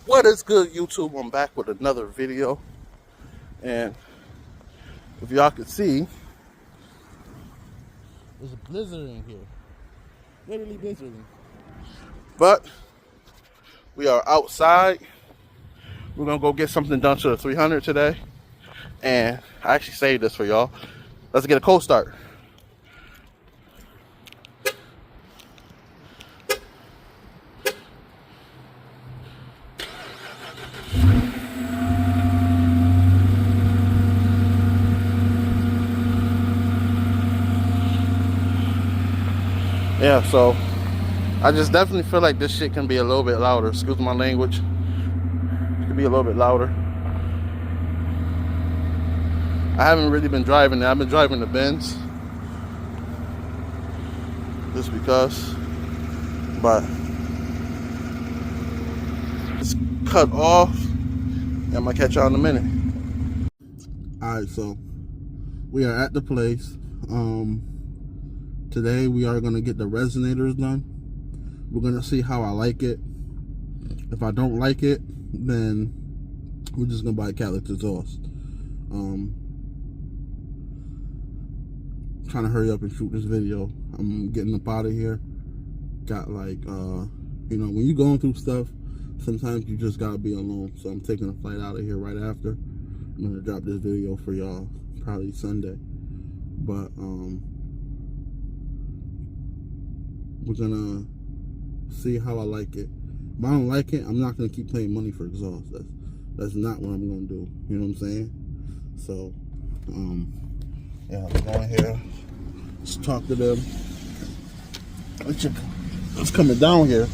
What is good, YouTube? I'm back with another video, and if y'all can see, there's a blizzard in here, literally blizzarding. But we are outside. We're gonna go get something done to the 300 today, and I actually saved this for y'all. Let's get a cold start. Yeah, so I just definitely feel like this shit can be a little bit louder. Excuse my language. It could be a little bit louder. I haven't really been driving it. I've been driving the Benz. Just because. But it's cut off. I'm gonna catch y'all in a minute. Alright, so we are at the place. Today we are gonna get the resonators done. We're gonna see how I like it. If I don't like it, then we're just gonna buy Calyx exhaust. Trying to hurry up and shoot this video. I'm getting up out of here. Got like you know, when you're going through stuff, sometimes you just gotta be alone. So I'm taking a flight out of here right after. I'm gonna drop this video for y'all probably Sunday. But we're gonna see how I like it. If I don't like it, I'm not gonna keep paying money for exhaust. That's not what I'm gonna do. You know what I'm saying? So yeah, let's go in here. Let's talk to them. What's coming down here?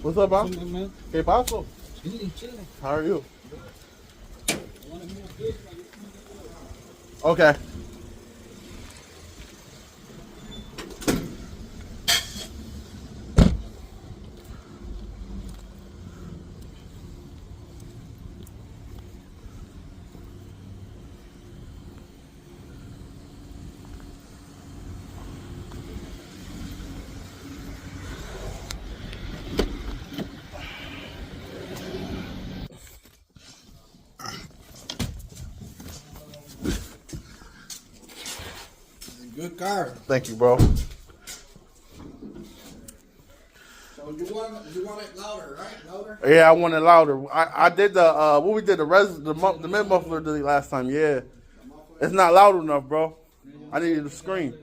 What's up, boss? ¿Qué pasó? How are you? Okay. Good car. Thank you, bro. So you want it louder, right? Louder? Yeah, I want it louder. I did the what we did the mid muffler did last time. Yeah, it's not loud enough, bro. I needed to scream.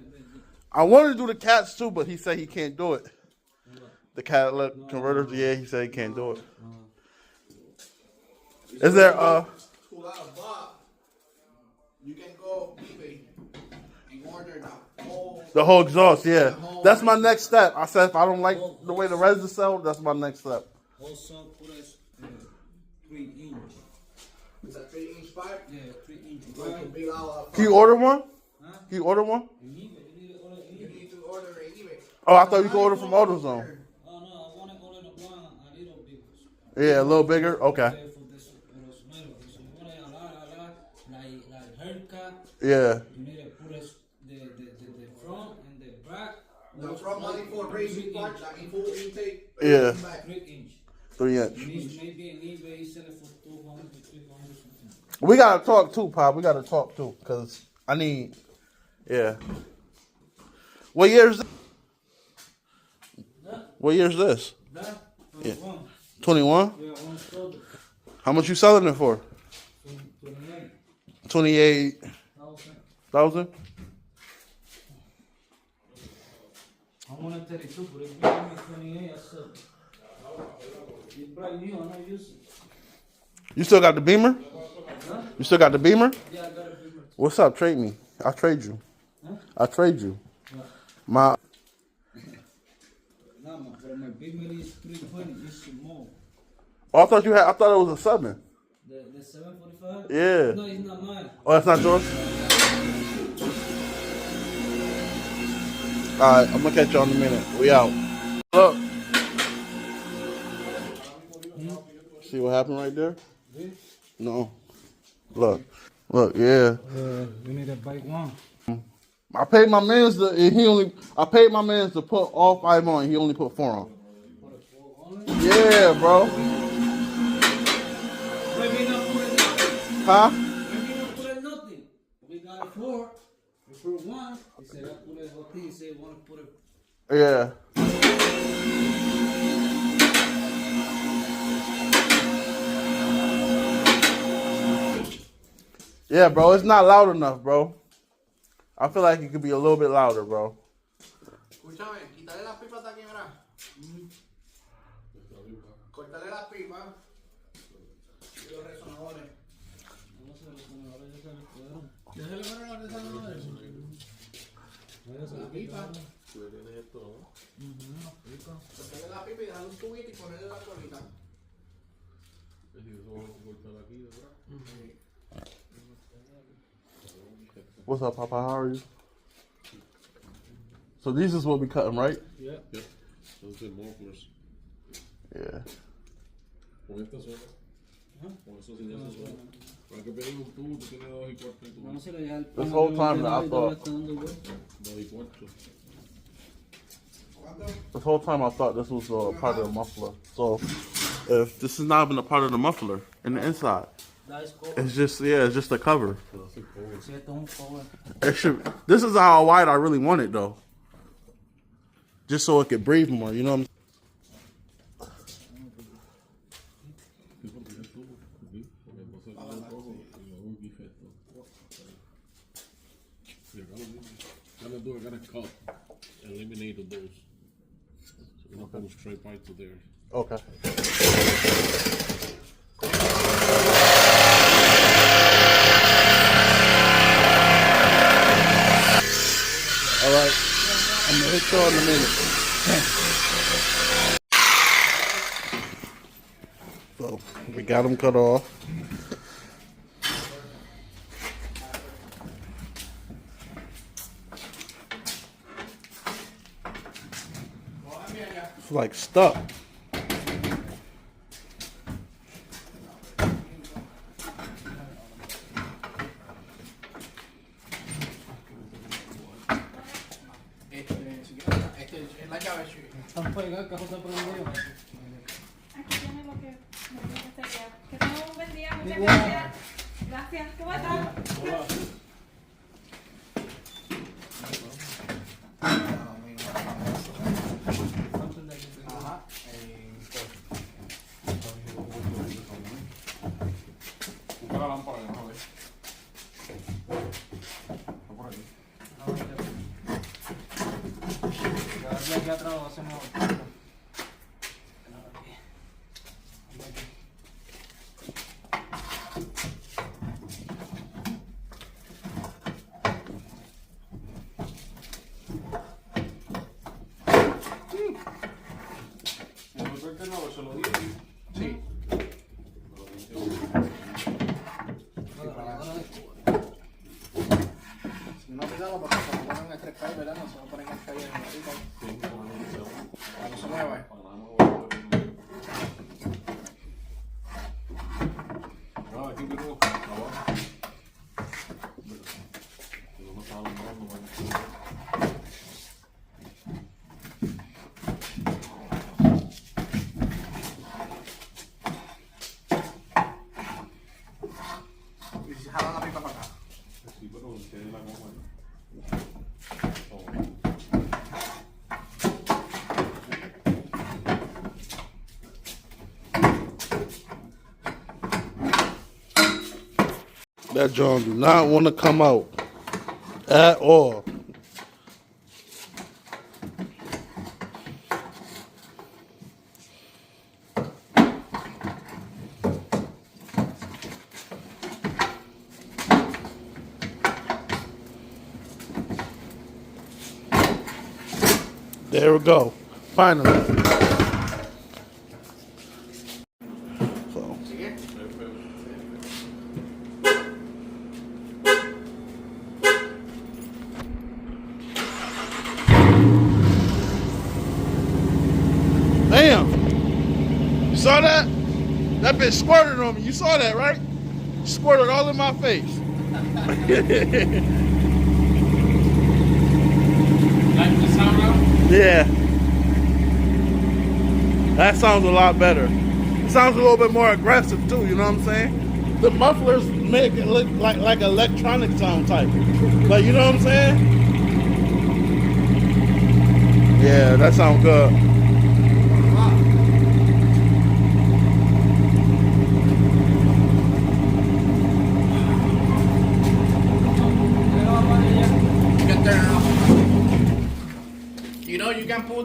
I wanted to do the cats too, but he said he can't do it. The catalytic converters, yeah, he said he can't do it. Is there Too loud, but you can go eBay and order the whole exhaust? Yeah, that's my next step. I said if I don't like the way the res is sold, that's my next step. Also put us 3-inch. Is that 3-inch pipe? Yeah, 3-inch Like a big Can you order one? Can you order one? You need to order it eBay. Oh, I thought you could order from AutoZone. Oh no, I want to order the one a little bigger. Yeah, a little bigger. Okay. For this, so you want it a lot, like haircut. Yeah. You need to put us the front and the back. The front money for racing parts, like in full intake. Yeah. 3-inch. 3-inch. Maybe in eBay sell it for 200 to 300 something. We gotta talk too, Pop. We gotta talk too, cause I need. Yeah. What year is this? What year is this? That? Yeah. 21. 21. Yeah, one sold How much you selling it for? 28. 28,000. I want to 32, but if you give me 28, I said. It's brand new, I'm not using it. You still got the Beamer? Huh? You still got the Beamer? Yeah, I got a Beamer. What's up? Trade me. I'll trade you. Huh? I'll trade you. Yeah. My. No, but my Beamer is 320, it's small. Oh, I thought you had. I thought it was a 7. The 745? Yeah. No, it's not mine. Oh, that's not yours. All right, I'm gonna catch you in a minute. We out. Look. See what happened right there? No. Look. Look. Yeah. We need a bike one. I paid my man's I paid my man's to put all 5 on. He only put 4 on. Yeah, bro. Maybe not put it nothing. Huh? Maybe not put it nothing. We got a 4. We put 1. He said I put it what he said. Want to put it. Yeah. Yeah, bro. It's not loud enough, bro. I feel like it could be a little bit louder, bro. Escúchame, quítale las pipas de aquí, mira. Córtale las pipas. Y los resonadores. Déjale poner los resonadores. La pipa. Córtale la pipa y dejarle un tubito y ponerle la colita. What's up, Papa? How are you? So these is what we cutting, right? Yeah. Yep. Those are mufflers. Yeah. Con esta sola. Con eso sin eso sola. Para que pegue un tubo, tú tienes 2 y cuarto en tu No se le da el This whole time that I thought. 2 y cuarto. This whole time I thought this was a part of the muffler. So if this is not even a part of the muffler in the inside, That is cool. it's just it's just a cover. Si esto es un cover. It should. This is how wide I really want it though. Just so it could breathe more. You know what I'm Sí, porque es tubo. Sí. Porque entonces yo lo cojo y lo hago un defecto. Y acá lo mismo. Gotta do, I gotta cut. Eliminate those. So we're not going straight pipe to there. Okay. All right. I'm gonna hit y'all in a minute. So we got them cut off. It's like stuck. Es la llave, chico. Están pegados, el cajón está prendido. Aquí tiene lo que sería. Que tenga un buen día, muchas gracias. Gracias. ¿Cómo estás? Ajá. Busca la lámpara, a ver. Está por ahí. Aquí atrás lo hacemos. ¿No fue que no se lo dije? Sí. No pisamos porque se lo ponen en 3 calles, ¿verdad? No se lo ponen en calles en el pico. Sí, como no se llama. Para que no se mueva. Ah, aquí tengo abajo. Pero no estaba alumbrando, man. Y si jalan la pipa para acá. Sí, pero tiene la goma ahí. That John do not want to come out at all. There we go. Finally. You saw that? That bitch squirted on me. You saw that, right? Squirted all in my face. Like the sound now? Yeah. That sounds a lot better. It sounds a little bit more aggressive too, you know what I'm saying? The mufflers make it look like electronic sound type. Like, you know what I'm saying? Yeah, that sounds good. You can turn it off. You know you can put.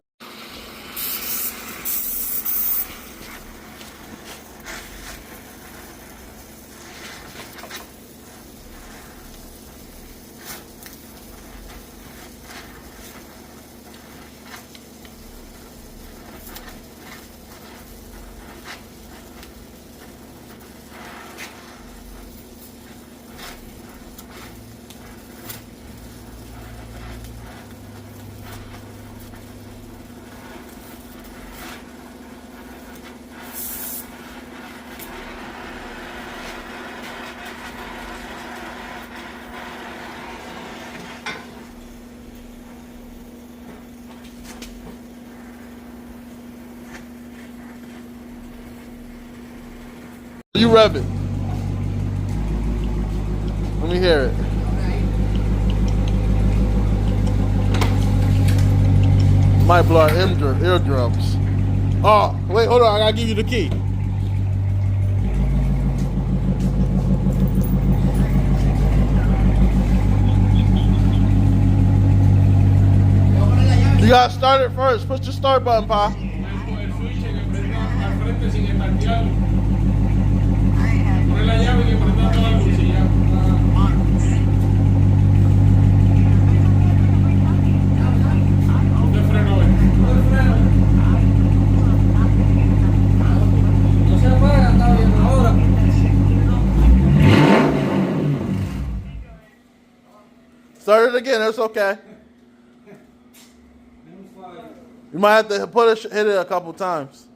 You rev it. Let me hear it. Might blow our eardrums. Oh, wait, hold on. I gotta give you the key. You gotta start it first. Push the start button, Pa. El switch que prenda al frente sin estartear. Pone la llave que prenda toda la luz y ya. ¿Dónde freno es? No se apaga, está bien ahora. Start it again. It's okay. You might have to hit it a couple times.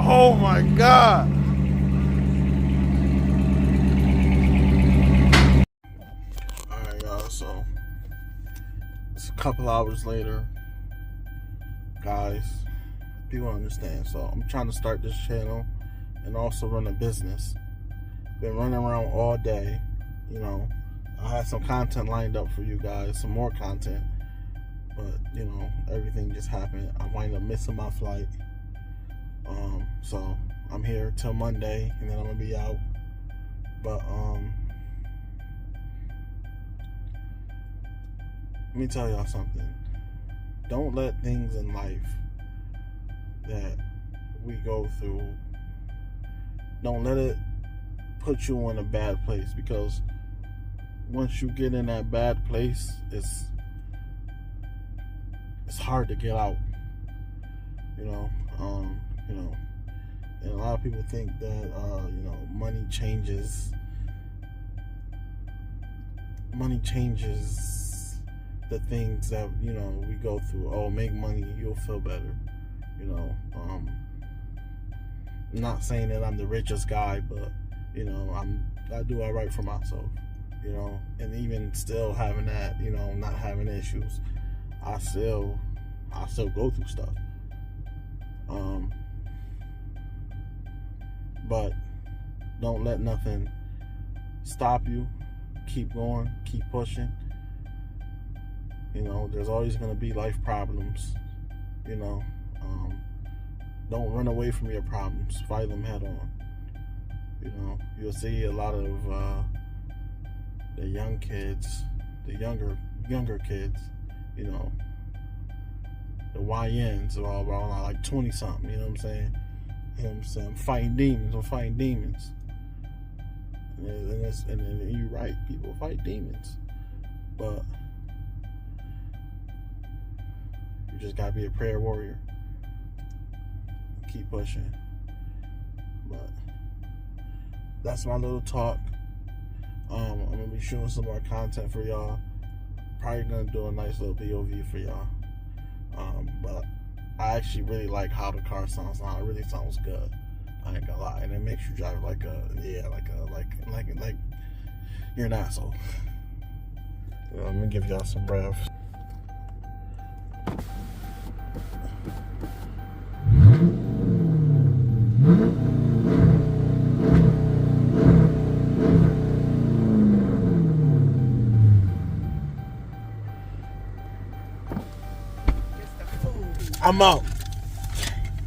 Oh my God. Alright, y'all, so it's a couple hours later. Guys, people understand. So I'm trying to start this channel and also run a business. Been running around all day. You know, I had some content lined up for you guys, some more content. But, you know, everything just happened. I wind up missing my flight. So I'm here till Monday and then I'm gonna be out. But let me tell y'all something. Don't let things in life that we go through, don't let it put you in a bad place, because once you get in that bad place, it's hard to get out. You know, and a lot of people think that money changes the things that we go through. Oh, make money, you'll feel better. I'm not saying that I'm the richest guy, but I do all right for myself. And even still having that, not having issues, I still go through stuff. But don't let nothing stop you. Keep going, keep pushing. There's always going to be life problems. Don't run away from your problems. Fight them head on. You'll see a lot of the young kids, the younger kids, the YNs are all around like 20 something, you know what I'm saying? Fighting demons. I'm fighting demons. And you're right, people fight demons. But you just gotta be a prayer warrior. Keep pushing. But that's my little talk. I'm gonna be shooting some more content for y'all. Probably gonna do a nice little POV for y'all. But I actually really like how the car sounds now. It really sounds good. I ain't gonna lie, and it makes you drive like you're an asshole. Let me give y'all some breath. I'm out.